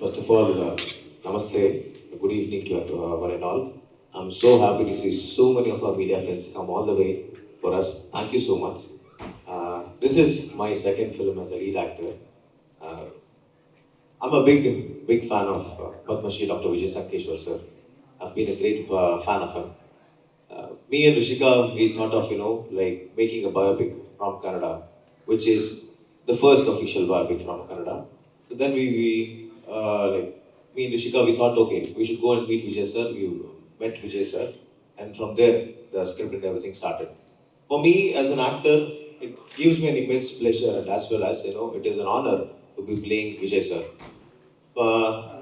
First of all, namaste, good evening to one and all. I'm so happy to see so many of our media friends come all the way for us. Thank you so much. This is my second film as a lead actor. Uh, I'm a big fan of Padma Shri Dr. Vijayanand sir. I've been a great fan of him. Me and Rishika, we thought of, like making a biopic from Canada, which is the first official biopic from Canada. So then like, me and Rishika, we thought, okay, we should go and meet Vijay sir. We met Vijay sir, and from there, the script and everything started. For me, as an actor, it gives me an immense pleasure, and as well as, it is an honor to be playing Vijay sir.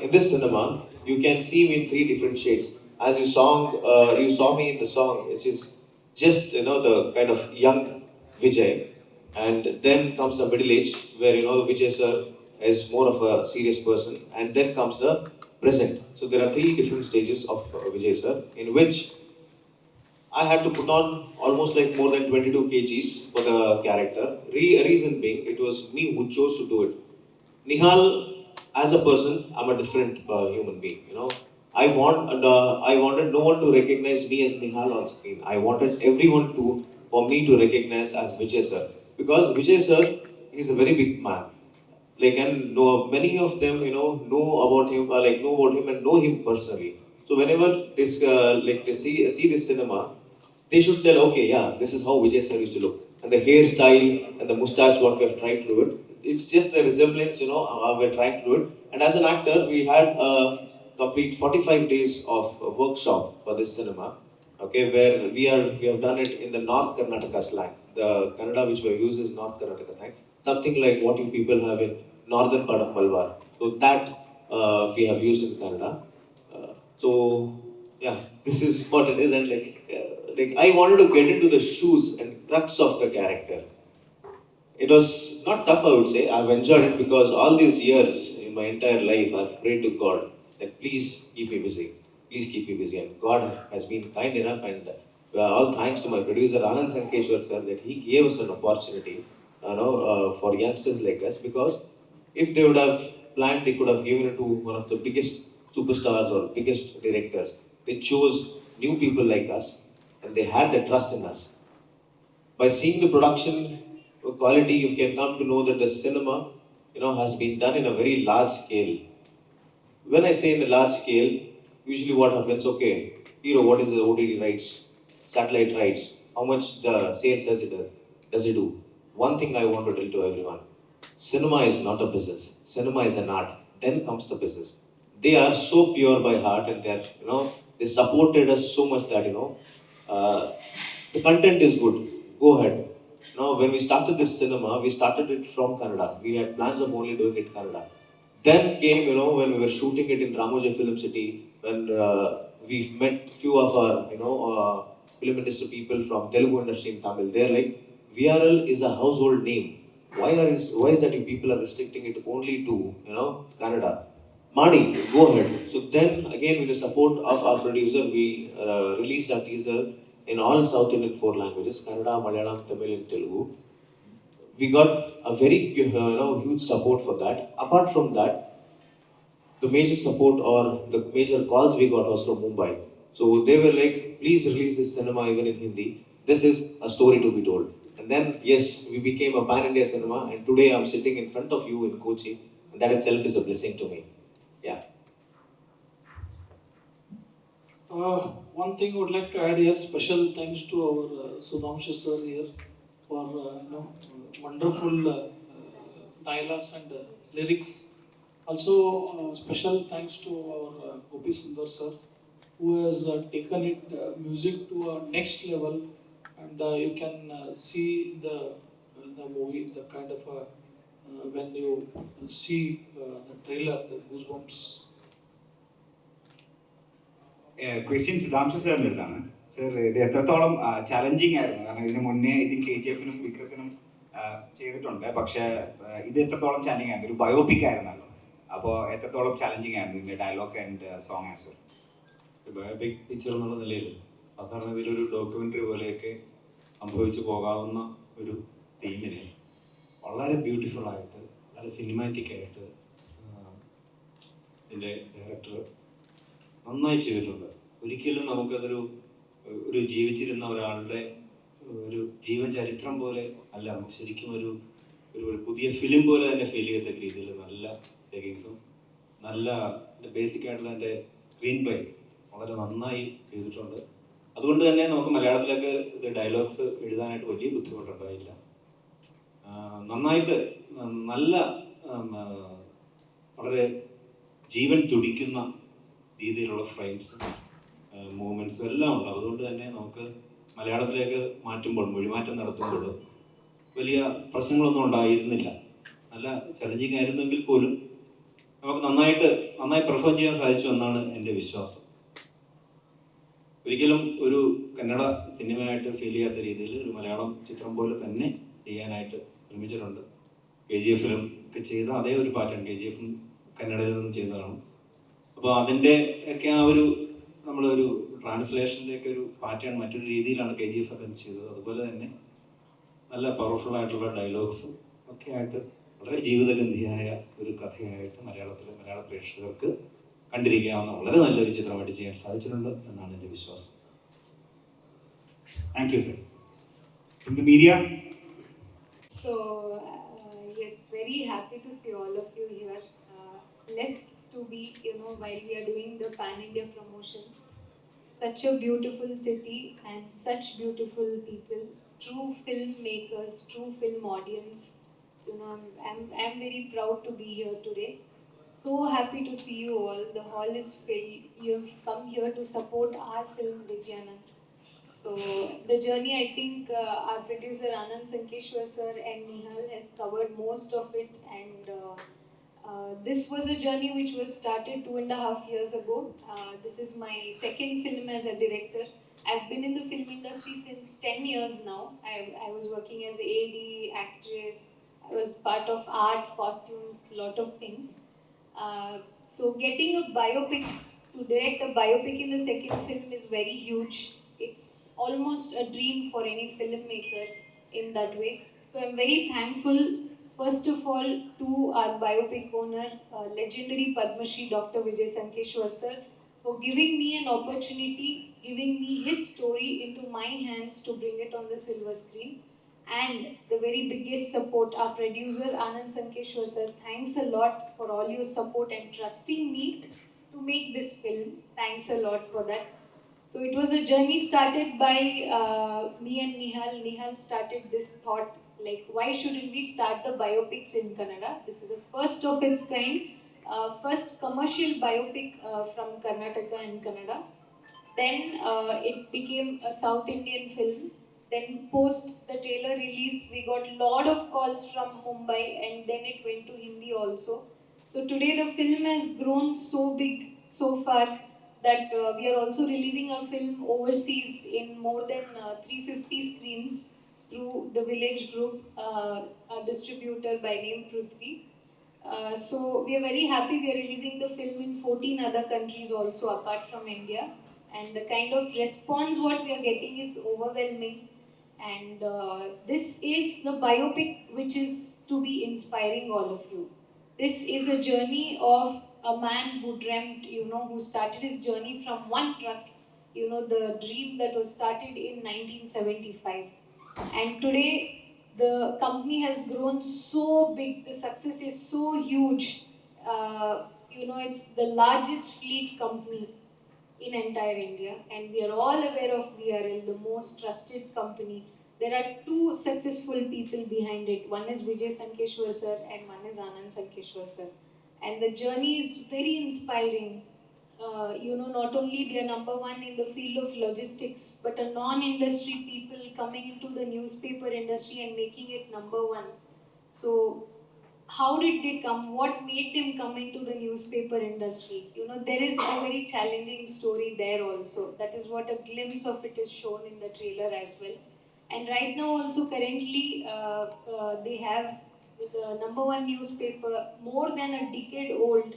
In this cinema, you can see me in three different shades. As you saw me in the song, which is just the kind of young Vijay, and then comes the middle age where Vijay sir is more of a serious person, and then comes the present. So there are three different stages of Vijay sir, in which I had to put on almost like more than 22 kgs for the character. Reason being, it was me who chose to do it. Nihal, as a person, I'm a different human being. I wanted no one to recognize me as Nihal on screen. I wanted everyone for me to recognize as Vijay sir, because Vijay sir is a very big man. Like, and know many of them, know about him, know about him and know him personally. So whenever they see this cinema, they should say, okay, yeah, this is how Vijay sir used to look, and the hairstyle and the mustache, what we have tried to do it. It's just the resemblance, we're trying to do it. And as an actor, we had a complete 45 days of workshop for this cinema. Okay, where we have done it in the North Karnataka slang. The Kannada which we have used is North Karnataka slang, something like what you people have in northern part of Malabar. So that we have used in Kannada. So yeah, this is what it is, and like I wanted to get into the shoes and crux of the character. It was not tough, I would say. I've enjoyed it because all these years in my entire life, I've prayed to God that please keep me busy. Please keep me busy. And God has been kind enough, and all thanks to my producer Anand Sankeshwar sir that he gave us an opportunity, for youngsters like us. Because if they would have planned, they could have given it to one of the biggest superstars or biggest directors. They chose new people like us, and they had the trust in us. By seeing the production quality, you can come to know that the cinema, has been done in a very large scale. When I say in a large scale, usually what happens, okay, hero, what is the OTT rights, satellite rights, how much the sales does it do? One thing I want to tell to everyone, cinema is not a business. Cinema is an art. Then comes the business. They are so pure by heart, and they supported us so much that, the content is good. Go ahead. Now, when we started this cinema, we started it from Canada. We had plans of only doing it Canada. Then came, when we were shooting it in Ramoja Film City, when we met few of our, film industry people from Telugu industry in Tamil. They're like, VRL is a household name. Why is that you people are restricting it only to, Canada? Mani, go ahead. So then again, with the support of our producer, we released our teaser in all South Indian four languages: Kannada, Malayalam, Tamil, and Telugu. We got a very huge support for that. Apart from that, the major support or the major calls we got was from Mumbai. So they were like, please release this cinema even in Hindi. This is a story to be told. And then, yes, we became a pan India cinema, and today I'm sitting in front of you in Kochi, and that itself is a blessing to me. Yeah. One thing I would like to add here, special thanks to our Sudhamsha sir here for wonderful dialogues and lyrics. Also, special thanks to our Gopi Sundar sir, who has taken it music to a next level, and you can see the movie, the kind of when you see the trailer, the goosebumps. Question Sudhanshu സാറിൻ്റെ അടുത്താണ്. Sir, ഇത് എത്രത്തോളം challenging ആയിരുന്നു? കാരണം ഇതിന് മുന്നേ ഇതിന് KGF-നും വിക്രത്തിനും ചെയ്തിട്ടുണ്ട്, പക്ഷേ ഇത് എത്രത്തോളം ചലഞ്ചിങ് ആയിരുന്നു? ഒരു ബയോപിക് ആയിരുന്നല്ലോ. അപ്പോൾ എത്രത്തോളം ചലഞ്ചിങ് ആയിരുന്നു ഇതിൻ്റെ dialogues and song as well? Biopic picture എന്നുള്ള നിലയിൽ സാധാരണ ഇതിലൊരു ഡോക്യുമെൻ്ററി പോലെയൊക്കെ സംഭവിച്ചു പോകാവുന്ന ഒരു തീമിനെ വളരെ ബ്യൂട്ടിഫുള്ളായിട്ട്, വളരെ സിനിമാറ്റിക് ആയിട്ട് ഇതിൻ്റെ ഡയറക്ടർ നന്നായി ചെയ്തിട്ടുണ്ട്. ഒരിക്കലും നമുക്കതൊരു ഒരു ജീവിച്ചിരുന്ന ഒരാളുടെ ഒരു ജീവചരിത്രം പോലെ അല്ല, നമുക്ക് ശരിക്കും ഒരു ഒരു പുതിയ ഫിലിം പോലെ തന്നെ ഫീൽ ചെയ്യത്തക്ക രീതിയിൽ നല്ല ടേക്കിങ്സും നല്ല ബേസിക് ആയിട്ടുള്ള എൻ്റെ സ്ക്രീൻ പ്ലേ വളരെ നന്നായി ചെയ്തിട്ടുണ്ട്. അതുകൊണ്ട് തന്നെ നമുക്ക് മലയാളത്തിലേക്ക് ഇത് ഡയലോഗ്സ് എഴുതാനായിട്ട് വലിയ ബുദ്ധിമുട്ടുണ്ടായില്ല. നന്നായിട്ട് നല്ല വളരെ ജീവൻ തുടിക്കുന്ന രീതിയിലുള്ള ഫ്രെയിംസും മൂവ്മെൻറ്റ്സും എല്ലാം ഉണ്ട്. അതുകൊണ്ട് തന്നെ നമുക്ക് മലയാളത്തിലേക്ക് മാറ്റുമ്പോൾ, മൊഴിമാറ്റം നടത്തുമ്പോൾ വലിയ പ്രശ്നങ്ങളൊന്നും ഉണ്ടായിരുന്നില്ല. നല്ല ചലഞ്ചിങ് ആയിരുന്നെങ്കിൽ പോലും നമുക്ക് നന്നായി പെർഫോം ചെയ്യാൻ സാധിച്ചു എന്നാണ് എൻ്റെ വിശ്വാസം. ഒരിക്കലും ഒരു കന്നഡ സിനിമയായിട്ട് ഫീൽ ചെയ്യാത്ത രീതിയിൽ ഒരു മലയാളം ചിത്രം പോലെ തന്നെ ചെയ്യാനായിട്ട് ശ്രമിച്ചിട്ടുണ്ട്. KGF ഒക്കെ ചെയ്ത അതേ ഒരു പാറ്റേൺ KGF കന്നഡയിൽ നിന്ന് ചെയ്തതാണ്. അപ്പോൾ അതിൻ്റെ ഒക്കെ ആ ഒരു നമ്മളൊരു ട്രാൻസ്ലേഷൻ്റെ ഒക്കെ ഒരു പാറ്റേൺ മറ്റൊരു രീതിയിലാണ് KGF ഒക്കെ ചെയ്തത്. അതുപോലെ തന്നെ നല്ല പവർഫുൾ ആയിട്ടുള്ള ഡയലോഗ്സും ഒക്കെ ആയിട്ട് വളരെ ജീവിതഗന്ധിയായ ഒരു കഥയായിട്ട് മലയാള പ്രേക്ഷകർക്ക് കണ്ടിരിക്കാവുന്ന വളരെ നല്ലൊരു ചിത്രമായിട്ട് ചെയ്യാൻ സാധിച്ചിട്ടുണ്ട് എന്നാണ് എൻ്റെ വിശ്വാസം. Thank you sir. Media. So, yes, very happy to see all of you here. Blessed to be, while we are doing the Pan India promotion. Such a beautiful city and such beautiful people, true filmmakers, true film audience. I'm very proud to be here today. So happy to see you all. The hall is filled. You have come here to support our film Vijayanand. So the journey, I think our producer Anand Sankeshwar sir and Nihal has covered most of it, and this was a journey which was started 2.5 years ago. This is my second film as a director. I've been in the film industry since 10 years now. I was working as AD, actress. I was part of art, costumes, lot of things. So getting a biopic, to direct a biopic in the second film is very huge. It's almost a dream for any filmmaker in that way. So I'm very thankful, first of all, to our biopic owner, legendary Padma Shri Dr. Vijay Sankeshwar sir, for giving me an opportunity, giving me his story into my hands to bring it on the silver screen. And the very biggest support, our producer Anand Sankeshwar sir, thanks a lot for all your support and trusting me to make this film. Thanks a lot for that. So it was a journey started by me and Nihal. Nihal started this thought, like, why shouldn't we start the biopics in Kannada? This is a first of its kind, first commercial biopic from Karnataka and Kannada. Then it became a South Indian film. Then post the trailer release, we got lot of calls from Mumbai, and then it went to Hindi also. So today the film has grown so big so far that we are also releasing a film overseas in more than 350 screens through the Village Group, a distributor by name Prithvi. So we are very happy. We are releasing the film in 14 other countries also apart from India, and the kind of response what we are getting is overwhelming. And this is the biopic which is to be inspiring all of you. This is a journey of a man who dreamt, who started his journey from one truck, the dream that was started in 1975. And today, the company has grown so big, the success is so huge. It's the largest fleet company in entire India, and we are all aware of VRL, the most trusted company. There are two successful people behind it. One is Vijay Sankeshwar sir and one is Anand Sankeshwar sir. And the journey is very inspiring. Not only they are number one in the field of logistics, but a non-industry people coming into the newspaper industry and making it number one. So how did they come? What made them come into the newspaper industry? There is a very challenging story there also. That is what a glimpse of it is shown in the trailer as well. And right now also currently they have the number one newspaper, more than a decade old,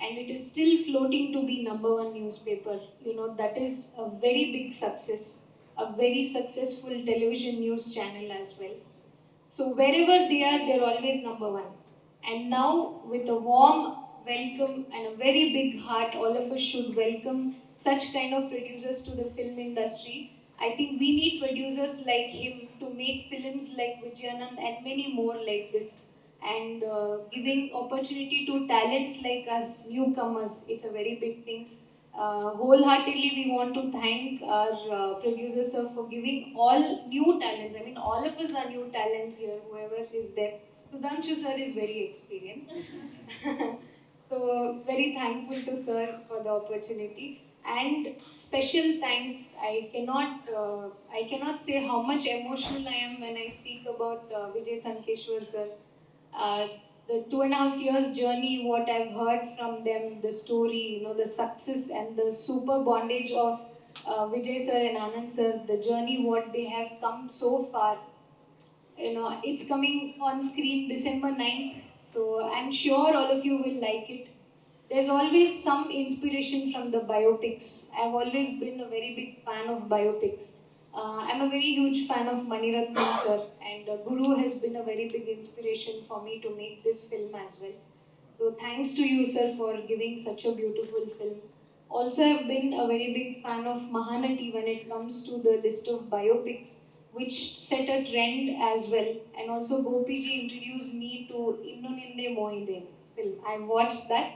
and it is still floating to be number one newspaper. That is a very big success, a very successful television news channel as well. So wherever they are, they're always number one. And now with a warm welcome and a very big heart. All of us should welcome such kind of producers to the film industry. I think we need producers like him to make films like Vijayanand and many more like this. And giving opportunity to talents like us, newcomers, it's a very big thing. Wholeheartedly, we want to thank our producer sir for giving all new talents. I mean, all of us are new talents here, whoever is there. Sudhanshu sir is very experienced. So, very thankful to sir for the opportunity. And special thanks. I cannot say how much emotional I am when I speak about Vijay Sankeshwar sir. Uh, the 2.5 years journey, what I've heard from them, the story, the success and the super bondage of Vijay sir and Anand sir, the journey, what they have come so far. It's coming on screen December 9th, so I'm sure all of you will like it. There's always some inspiration from the biopics. I've always been a very big fan of biopics. I'm a very huge fan of Maniratnam sir, and Guru has been a very big inspiration for me to make this film as well. So thanks to you, sir, for giving such a beautiful film. Also, I've been a very big fan of Mahanati when it comes to the list of biopics, which set a trend as well. And also, Gopiji introduced me to Innu Ninde Moinde film. I watched that,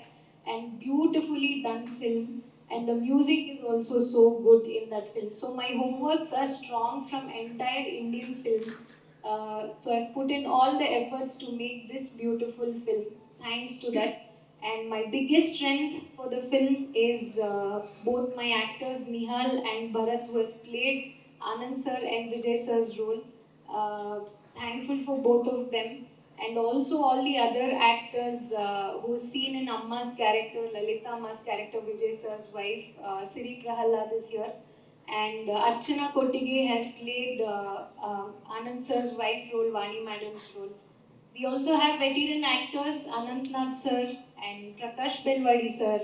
and beautifully done film. And the music is also so good in that film. So my homeworks are strong from entire Indian films. So I've put in all the efforts to make this beautiful film. Thanks to that. And my biggest strength for the film is both my actors Nihal and Bharat, who has played Anand sir and Vijay sir's role. Thankful for both of them, and also all the other actors who's seen in Amma's character, Lalita Amma's character, Vijay sir's wife, Siri Prahalad is here, and Archana Kottige has played Anand sir's wife role, Vani madam's role. We also have veteran actors Anant Nag sir and Prakash Belwadi sir,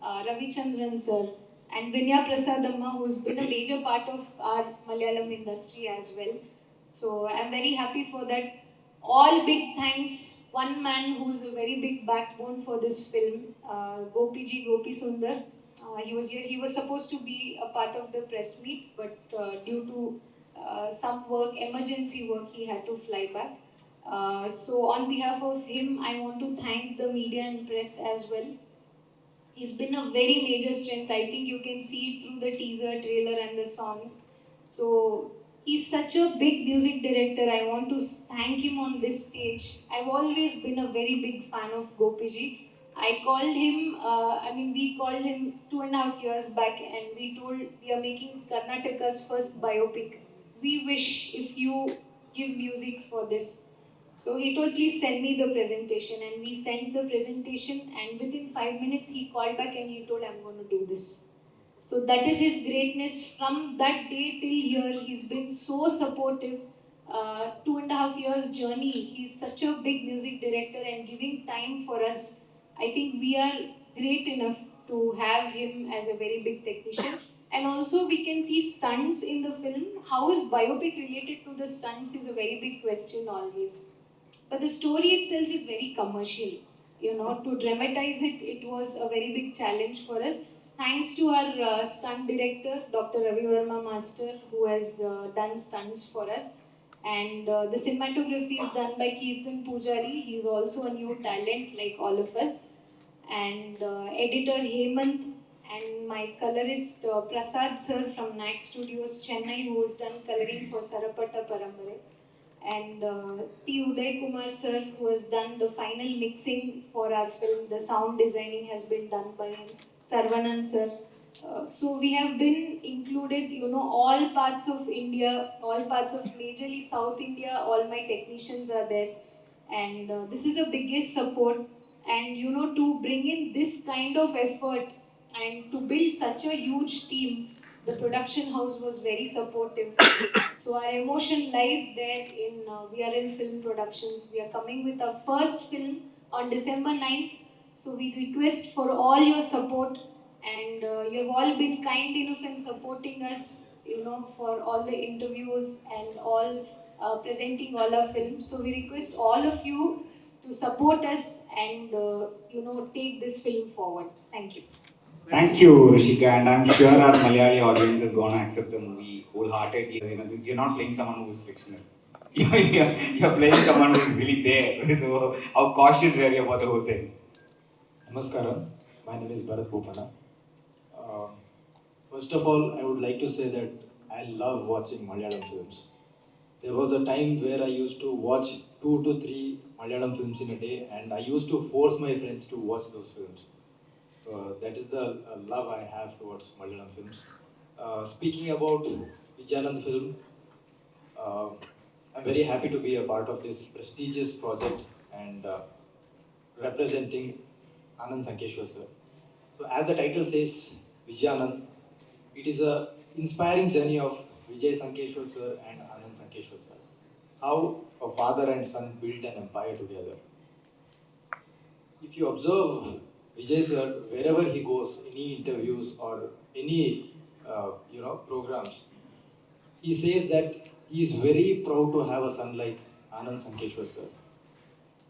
Ravi Chandran sir, and Vinya Prasadamma, who's been a major part of our Malayalam industry as well. So I'm very happy for that. All big thanks. One man who is a very big backbone for this film, Gopiji Gopi Sundar. He was here. He was supposed to be a part of the press meet, but due to some work, emergency work, he had to fly back. So on behalf of him, I want to thank the media and press as well. He's been a very major strength. I think you can see it through the teaser, trailer, and the songs. So he's such a big music director. I want to thank him on this stage. I've always been a very big fan of Gopiji. I called him, we called him 2.5 years back, and we told we are making Karnataka's first biopic. We wish if you give music for this. So he told, please send me the presentation, and we sent the presentation, and within 5 minutes he called back and he told, I'm going to do this. So that is his greatness. From that day till here, he's been so supportive. 2.5 years journey, he's such a big music director and giving time for us. I think we are great enough to have him as a very big technician. And also we can see stunts in the film. How is biopic related to the stunts is a very big question always. But the story itself is very commercial. To dramatize it, it was a very big challenge for us. Thanks to our stunt director, Dr. Ravi Verma Master, who has done stunts for us. And the cinematography is done by Kirtan Pujari. He is also a new talent like all of us. And editor Hemant, and my colorist Prasad sir from NAC Studios, Chennai, who has done coloring for Sarapata Parambare, and T. Uday Kumar sir, who has done the final mixing for our film. The sound designing has been done by him. Sarvanand sir. So we have been included, all parts of India, all parts of majorly South India, all my technicians are there. And this is the biggest support. And to bring in this kind of effort and to build such a huge team, the production house was very supportive. So our emotion lies there in VRL Film Productions. We are coming with our first film on December 9th. So we request for all your support, and you have all been kind enough in supporting us, for all the interviews and all presenting all our films. So we request all of you to support us and take this film forward. Thank you. Thank you, Rishika, and I'm sure our Malayali audience is going to accept the movie wholeheartedly. You know, you're not playing someone who is fictional. You're playing someone who is really there. So, how cautious were you about the whole thing? Namaskaram. My name is Bharat Bhopana. Uh, First of all, I would like to say that I love watching Malayalam films. There was a time where I used to watch 2 to 3 Malayalam films in a day, and I used to force my friends to watch those films. That is the love I have towards Malayalam films. Speaking about Vijayanand film, uh, I'm very happy to be a part of this prestigious project and representing Anand Sankeshwar sir. So as the title says, Vijayanand, it is a inspiring journey of Vijay Sankeshwar sir and Anand Sankeshwar sir. How a father and son built an empire together. If you observe Vijay sir, wherever he goes, any interviews or any programs, he says that he is very proud to have a son like Anand Sankeshwar sir.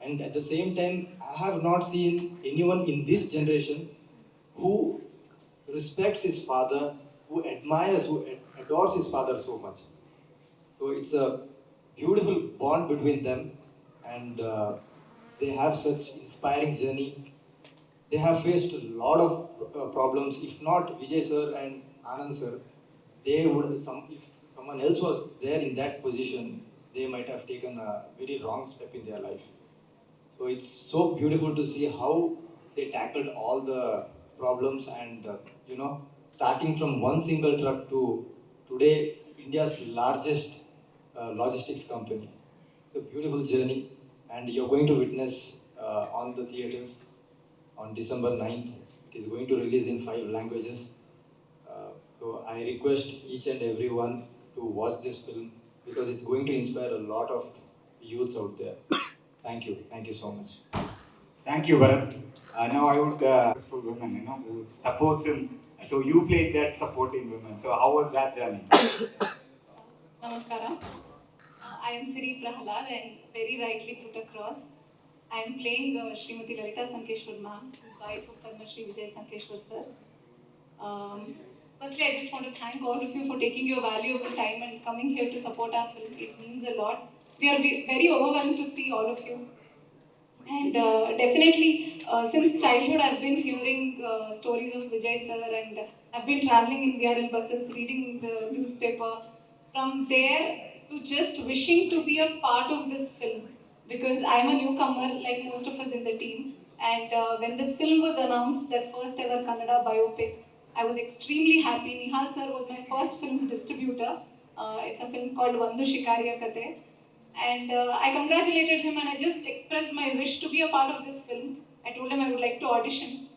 And at the same time, I have not seen anyone in this generation who respects his father, who admires, who adores his father so much. So it's a beautiful bond between them, and they have such inspiring journey. They have faced a lot of problems. If not Vijay sir and Anand sir, they would if someone else was there in that position, they might have taken a very wrong step in their life. So it's so beautiful to see how they tackled all the problems and starting from one single truck to today India's largest logistics company. It's a beautiful journey, and you're going to witness on the theaters on December 9th. It is going to release in 5 languages. So I request each and everyone to watch this film because it's going to inspire a lot of youths out there. Thank you. Thank you so much. Thank you, Bharat. Now I would for women, who supports him. So you played that supporting women. So how was that journey? Namaskaram. I am Siri Prahalad and very rightly put across. I am playing Srimati Lalita Sankeshwar ma'am, who's wife of Padma Shri Vijay Sankeshwar sir. Firstly, I just want to thank all of you for taking your valuable time and coming here to support our film. It means a lot. We are very overwhelmed to see all of you. And definitely, since childhood, I've been hearing stories of Vijay sir, and I've been traveling in VRL buses, reading the newspaper. From there to just wishing to be a part of this film, because I'm a newcomer, like most of us in the team. And when this film was announced, that first ever Kannada biopic, I was extremely happy. Nihal sir was my first film's distributor. It's a film called Vandu Shikariya Kate. And I congratulated him and I just expressed my wish to be a part of this film. I told him I would like to audition.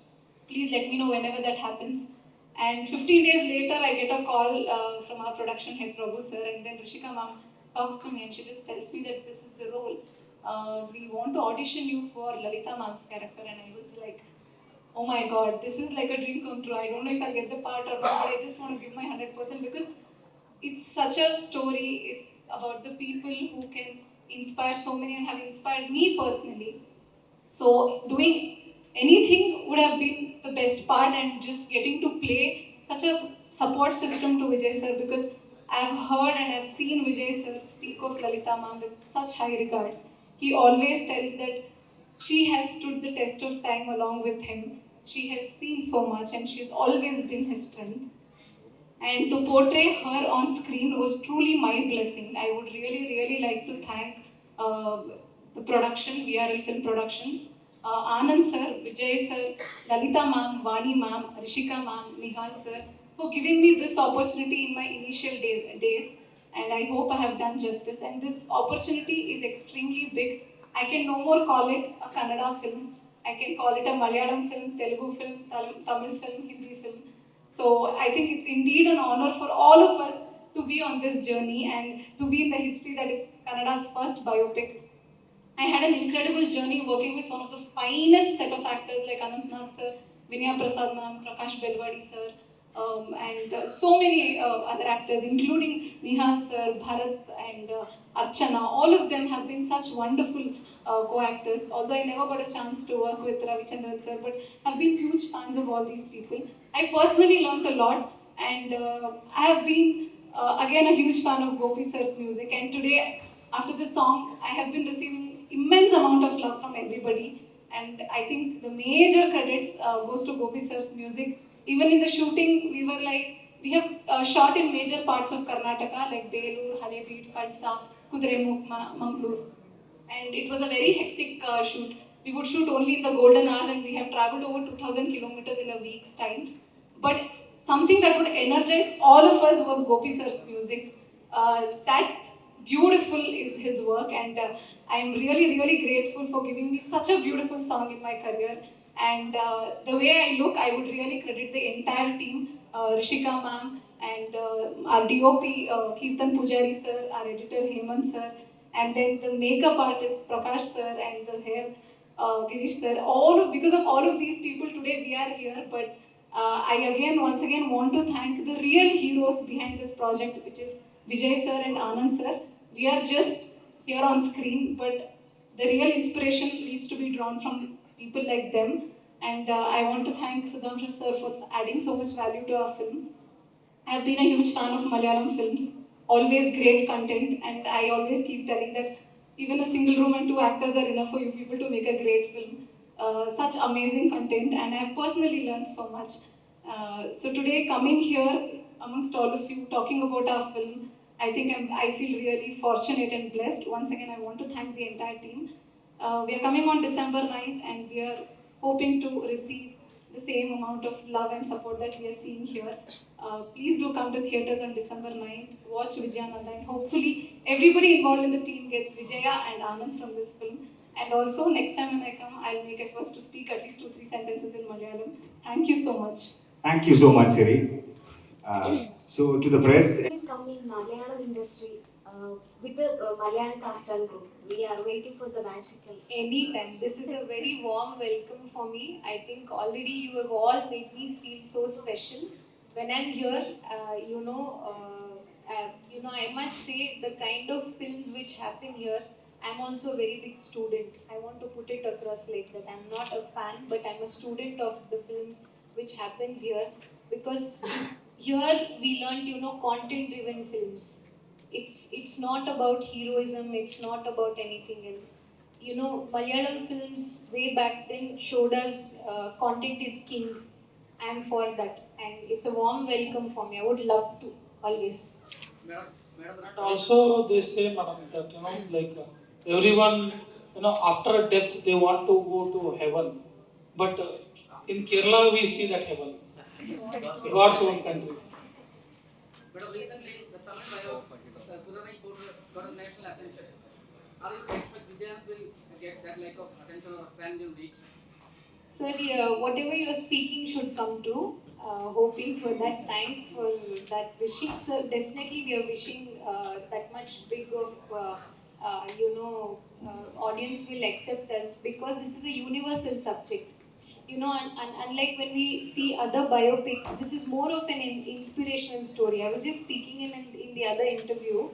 Please let me know whenever that happens. And 15 days later, I get a call from our production head, Prabhu sir, and then Rishika ma'am talks to me and she just tells me that this is the role. We want to audition you for Lalita ma'am's character. And I was like, oh my god, this is like a dream come true. I don't know if I'll get the part or not, but I just want to give my 100% because it's such a story. It's about the people who can inspire so many and have inspired me personally. So doing anything would have been the best part, and just getting to play such a support system to Vijay sir, because I've heard and I've seen Vijay sir speak of Lalita ma'am with such high regards. He always tells that she has stood the test of time along with him. She has seen so much and she's always been his strength. And to portray her on screen was truly my blessing. I would really, really like to thank the production, VRL Film Productions, Anand sir, Vijay sir, Lalita ma'am, Vani ma'am, Rishika ma'am, Nihal sir, for giving me this opportunity in my initial days. And I hope I have done justice. And this opportunity is extremely big. I can no more call it a Kannada film. I can call it a Malayalam film, Telugu film, Tamil film, Hindi film. So I think it's indeed an honor for all of us to be on this journey and to be in the history that is Kannada's first biopic. I had an incredible journey working with one of the finest set of actors like Anant Nag sir, Vinaya Prasad ma'am, Prakash Belwadi sir, and so many other actors, including Nihal sir, Bharat, and Archana. All of them have been such wonderful co-actors. Although I never got a chance to work with Ravichandran sir, but have been huge fans of all these people. I personally learnt a lot, and I have been again a huge fan of Gopi sir's music. And today, after this song, I have been receiving immense amount of love from everybody. And I think the major credits goes to Gopi sir's music. Even in the shooting, we have shot in major parts of Karnataka like Belur, Hadebeed, Kalsa, Kudremukh, Mangalore. And it was a very hectic shoot. We would shoot only in the golden hours, and we have traveled over 2000 kilometers in a week's time. But something that would energize all of us was Gopi sir's music. That beautiful is his work, and I am really, really grateful for giving me such a beautiful song in my career. And the way I look, I would really credit the entire team, Rishika ma'am, and our DOP, Kirtan Pujari sir, our editor Hemant sir, and then the makeup artist Prakash sir, and the hair Girish sir. Because of all of these people, today we are here. But once again want to thank the real heroes behind this project, which is Vijay sir and Anand sir. We are just here on screen, but the real inspiration needs to be drawn from people like them. And I want to thank Sudhamshra sir for adding so much value to our film. I've been a huge fan of Malayalam films, always great content, and I always keep telling that even a single room and two actors are enough for you people to make a great film. Such amazing content, and I have personally learned so much. So today, coming here amongst all of you, talking about our film, I feel really fortunate and blessed. Once again, I want to thank the entire team. We are coming on December 9th, and we are hoping to receive the same amount of love and support that we are seeing here. Please do come to theatres on December 9th, watch Vijayanand, and hopefully everybody involved in the team gets Vijaya and Anand from this film. And also, next time when I come, I'll make efforts to speak at least 2-3 sentences in Malayalam. Thank you so much. Thank you so much, Siri. So to the press, Come in Malayalam industry with the Malayalam cast and crew. We are waiting for the magical. Anytime. This is a very warm welcome for me. I think already you have all made me feel so special. When I'm here, I must say the kind of films which happen here, I'm also a very big student. I want to put it across like that. I'm not a fan, but I'm a student of the films which happens here, because here we learned, content-driven films. It's not about heroism. It's not about anything else. Malayalam films way back then showed us content is king. I'm for that, and it's a warm welcome for me. I would love to always. And also they say, madam, that everyone, after death they want to go to heaven, but in Kerala we see that heaven, God's own country. But recently, the Tamil bio, Sudanai got a national attention. Are you expect Vijayan will get that like of attention or fan reach? Sir, whatever you're speaking should come true. Hoping for that. Thanks for that wishing. Sir, definitely we are wishing that much big of, audience will accept us, because this is a universal subject. And unlike when we see other biopics, this is more of an inspirational story. I was just speaking in the other interview.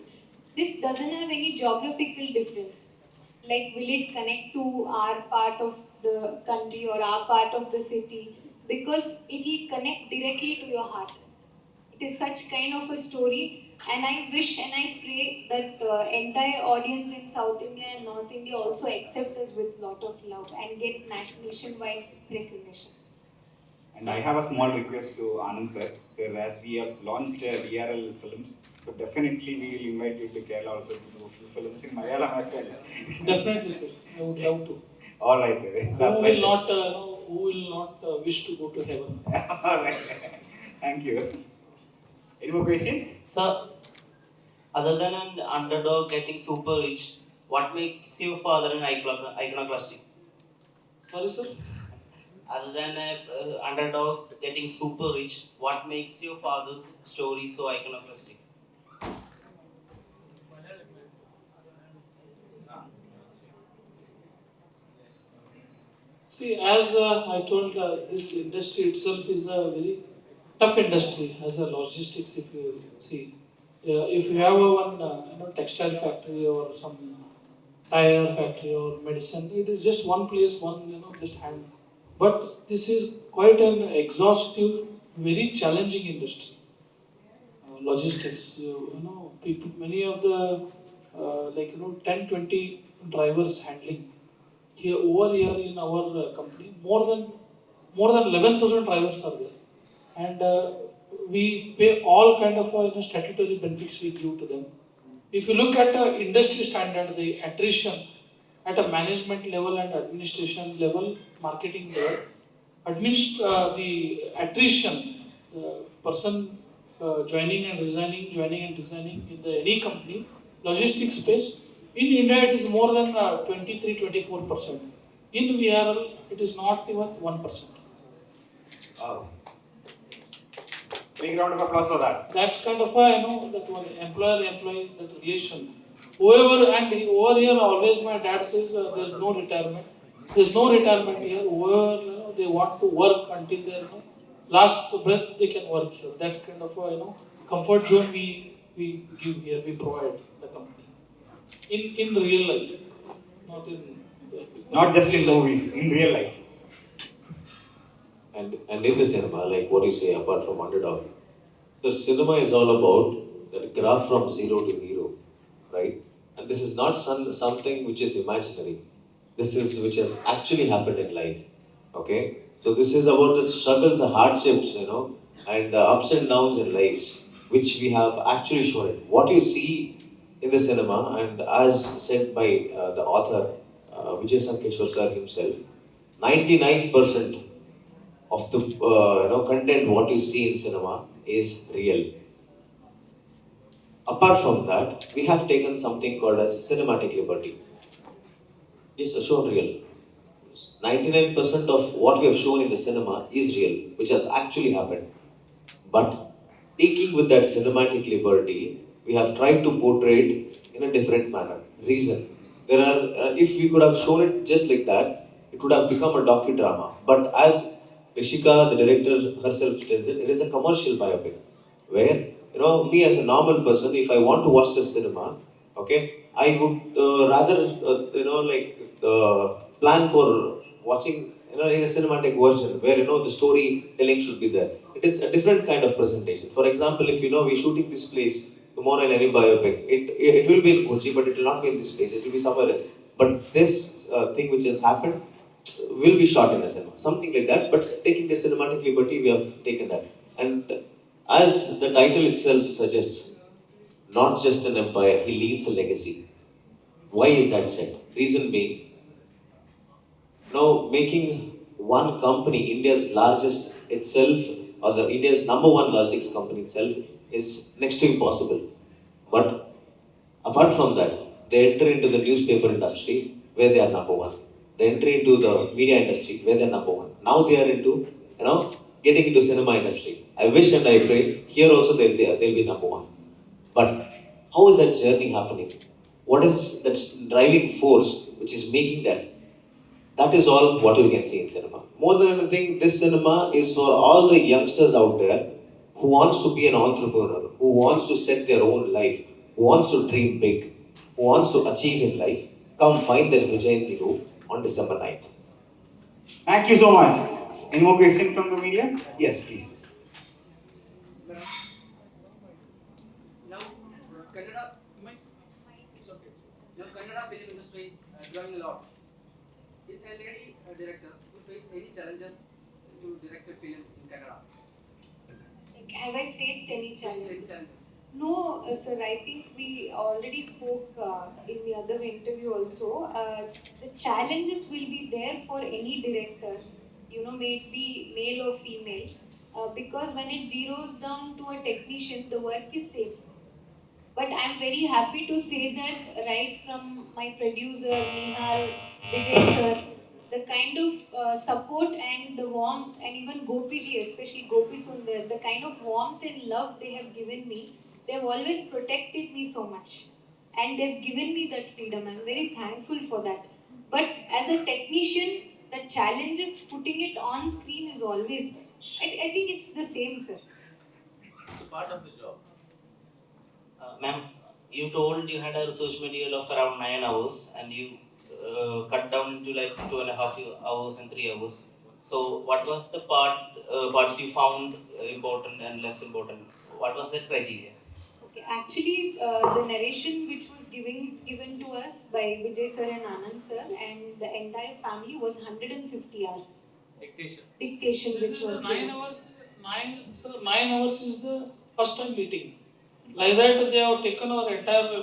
This doesn't have any geographical difference. Like, will it connect to our part of the country or our part of the city? Because it will connect directly to your heart. It is such kind of a story, and I wish and I pray that entire audience in South India and North India also accept us with lot of love and get nationwide recognition. and I have a small request to Anand sir. Sir, as we have launched VRL films, so definitely we will invite you to Kerala also to do films in Malayalam as well. Definitely, sir. I would love to. All right, sir. It's a Who will pleasure. not, who will not wish to go to heaven? All right. Thank you. Any more questions? So, other than an underdog getting super rich, what makes your father an iconoclastic? Sorry, sir. Other than an underdog getting super rich, what makes your father's story so iconoclastic? See, as I told, this industry itself is a very tough industry as a logistics. If you see, if you have a one textile factory or some tire factory or medicine, it is just one place, one just hand. But this is quite an exhaustive, very challenging industry. Logistics, people, many of the 10, 20 drivers handling here over here in our company, more than 11,000 drivers are there, and we pay all kind of statutory benefits we give to them. If you look at industry standard, the attrition at a management level and administration level, marketing level, the attrition, the person joining and resigning in the any company, logistics space, in India it is more than 23-24%. In VRL, it is not even 1%. Wow. Big round of applause for that. That's kind of a, that one employer-employee, that relation. Whoever, and over here always my dad says there's no retirement. There's no retirement here. Whoever, they want to work until their last breath, they can work here. That kind of a, comfort zone we give here, we provide the company. In real life, not in Not just in movies, in real life. And in the cinema, like what you say, apart from underdog, the cinema is all about that graph from zero to hero, right? And this is not something which is imaginary. This is which has actually happened in life. Okay? So this is about the struggles, the hardships, and the ups and downs in lives, which we have actually shown it. What you see in the cinema, and as said by the author, Vijayanand sir himself, 99% of the content what you see in cinema is real. Apart from that, we have taken something called as cinematic liberty. It's shown real. 99% of what we have shown in the cinema is real, which has actually happened. But taking with that cinematic liberty, we have tried to portray it in a different manner. Reason. There are, if we could have shown it just like that, it would have become a docudrama. But as Rishika, the director herself tells it, it is a commercial biopic. Where, me as a normal person, if I want to watch the cinema, okay, I would rather, plan for watching, in a cinematic version where, the storytelling should be there. It is a different kind of presentation. For example, if, we're shooting this place tomorrow in any biopic, it will be in Kochi, but it will not be in this place, it will be somewhere else. But this thing which has happened will be shot in a cinema, something like that. But taking the cinematic liberty, we have taken that. And as the title itself suggests, not just an empire, he leaves a legacy. Why is that said? Reason being, now making one company, India's largest itself, or the India's number one logistics company itself, is next to impossible. But apart from that, they enter into the newspaper industry where they are number one. They enter into the media industry where they are number one. Now they are into, getting into cinema industry. I wish and I pray here also they'll be number one. But how is that journey happening? What is that driving force which is making that? That is all what you can see in cinema. More than anything, this cinema is for all the youngsters out there who wants to be an entrepreneur, who wants to set their own life, who wants to dream big, who wants to achieve in life. Come find that Vijayanand Guru on December 9th. Thank you so much. Any more question from the media? Yes, please. Now, Kannada, it's okay. Now, Kannada film industry is growing a lot. Is a lady director who face any challenges to direct a film in Kannada? Like, have I faced any Any challenges? challenges? No, sir, I think we already spoke in the other interview also. The challenges will be there for any director, may it be male or female, because when it zeroes down to a technician, the work is same. But I'm very happy to say that right from my producer, Nihal, Vijay sir, the kind of support and the warmth, and even Gopi ji, especially Gopi Sundar, the kind of warmth and love they have given me, they've always protected me so much. And they've given me that freedom. I'm very thankful for that. But as a technician, the challenge is putting it on screen is always there. I think it's the same, sir. It's a part of the job. Ma'am, you told you had a research material of around 9 hours and you cut down into like 2.5 hours and 3 hours. So, what was the parts you found important and less important? What was the criteria? Okay, actually, the narration which was given to us by Vijay sir and Anand sir and the entire family was 150 hours. Dictation. Dictation This which is the was 9 hours. 9 hours is the first time meeting. Like that, they have taken our entire,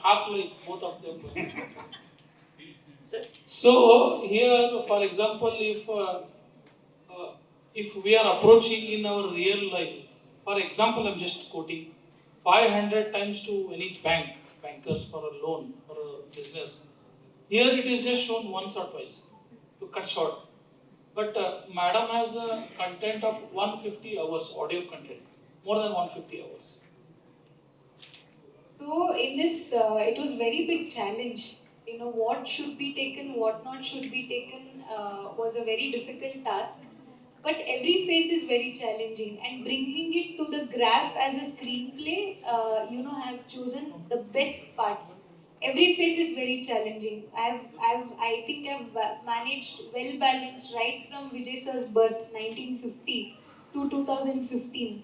half life, both of them. So here, for example, if we are approaching in our real life, for example, I'm just quoting 500 times to any bankers for a loan or a business. Here it is just shown once or twice to cut short. But madam has a content of 150 hours audio content, more than 150 hours. So in this, it was very big challenge. What should be taken, what not should be taken, was a very difficult task. But every phase is very challenging, and bringing it to the graph as a screenplay, I have chosen the best parts. Every phase is very challenging. I think I've managed well balanced right from Vijay sir's birth, 1950 to 2015.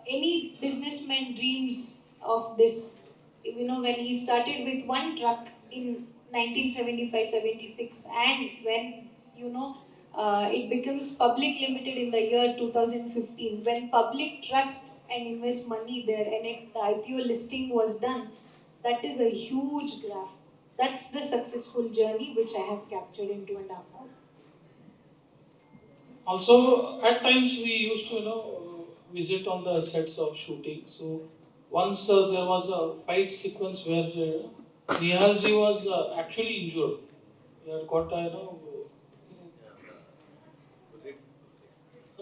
Any businessman dreams of this. When he started with one truck in 1975-76, and when it becomes public limited in the year 2015, when public trust and invest money there, and the IPO listing was done. That is a huge graph. That's the successful journey which I have captured in 2.5 hours. Also, at times we used to, visit on the sets of shooting. So once there was a fight sequence where Nihalji was actually injured. He had got a,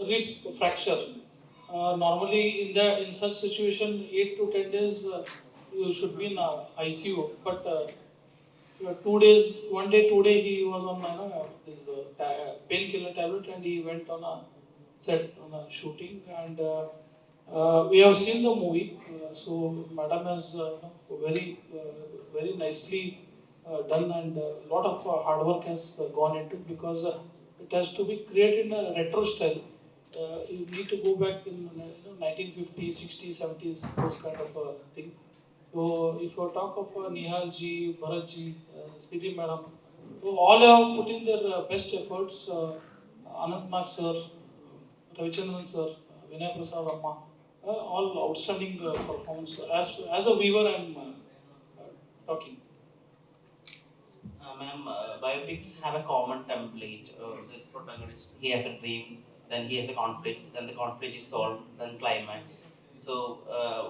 rib fracture. Normally, in such situation, 8 to 10 days you should be in ICU. But 2 days, one day, 2 day he was on this painkiller tablet and he went on a set on a shooting and we have seen the movie. So Madam has very nicely done and a lot of hard work has gone into because it has to be created in a retro style. You need to go back in 1950s, 60s, 70s, those kind of thing. So if you talk of Nihal ji, Bharat ji, Siri madam, so all have put in their best efforts. Anant Nag sir, Ravichandran sir, Vinay Prasad Amma, all outstanding performance. As a viewer, I'm talking. Ma'am, biopics have a common template. This protagonist, he has a dream, then he has a conflict, then the conflict is solved, then climax. So,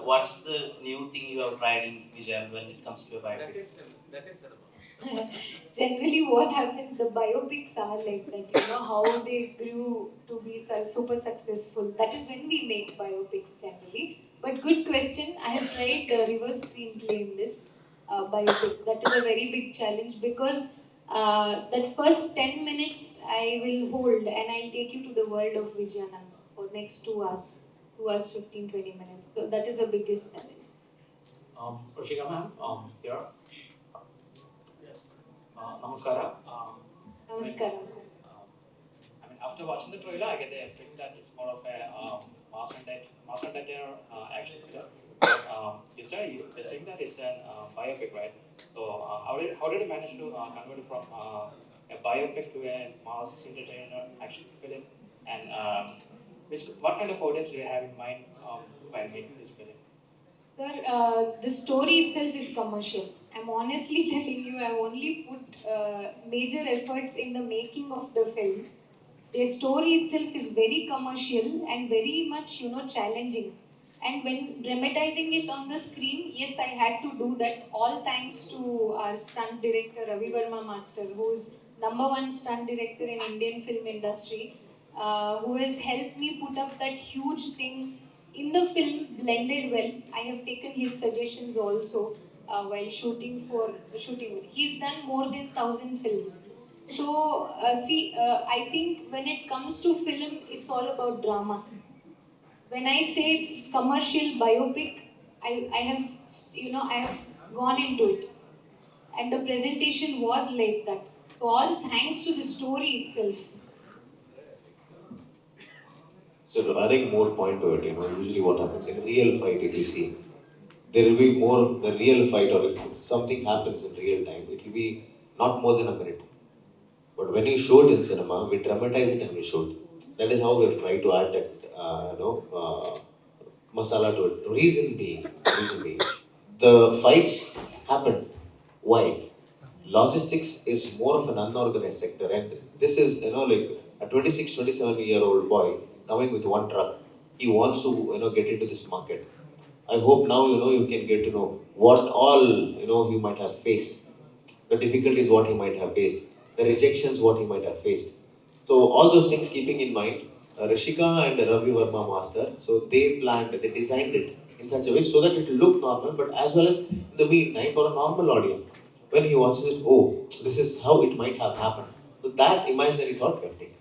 what's the new thing you have tried in Vijayan when it comes to a biopic? That is cinema. Generally, what happens, the biopics are like that, how they grew to be super successful. That is when we make biopics generally. But good question. I have tried reverse screenplay in this biopic. That is a very big challenge because that first 10 minutes I will hold and I'll take you to the world of Vijayanand for next 2 hours, 2 hours, 15, 20 minutes. So that is the biggest challenge. Roshika ma'am, here. Namaskara. Namaskaram, sir. After watching the trailer, I get the feeling that it's more of a mass entertainer action thriller. You're saying that it's an biopic, right? So how did you manage to convert it from a biopic to a mass entertainer action film? And what kind of audience do you have in mind while making this film? Sir, the story itself is commercial. I'm honestly telling you, I only put major efforts in the making of the film. The story itself is very commercial and very much, challenging. And when dramatizing it on the screen, yes, I had to do that. All thanks to our stunt director Ravi Verma Master, who is #1 stunt director in Indian film industry, who has helped me put up that huge thing in the film blended well. I have taken his suggestions also while shooting for shooting. He's done more than 1,000 films. So, I think when it comes to film, it's all about drama. When I say it's commercial biopic, I have, I have gone into it. And the presentation was like that. So, all thanks to the story itself. So adding more point to it, usually what happens in a real fight, if you see, there will be more the real fight, or if something happens in real time, it will be not more than a minute. But when you show it in cinema, we dramatize it and we show it. That is how we've tried to add that, masala to it. Reason being, the fights happen. Why? Logistics is more of an unorganized sector, and this is, like a 26, 27-year-old boy coming with one truck. He wants to, get into this market. I hope now, you can get to know what all, he might have faced, the difficulties what he might have faced, the rejections what he might have faced. So all those things keeping in mind, Rishika and Ravi Verma master, so they planned, they designed it in such a way so that it will look normal, but as well as in the meantime for a normal audience, when he watches it, oh, this is how it might have happened. So that imaginary thought we have taken.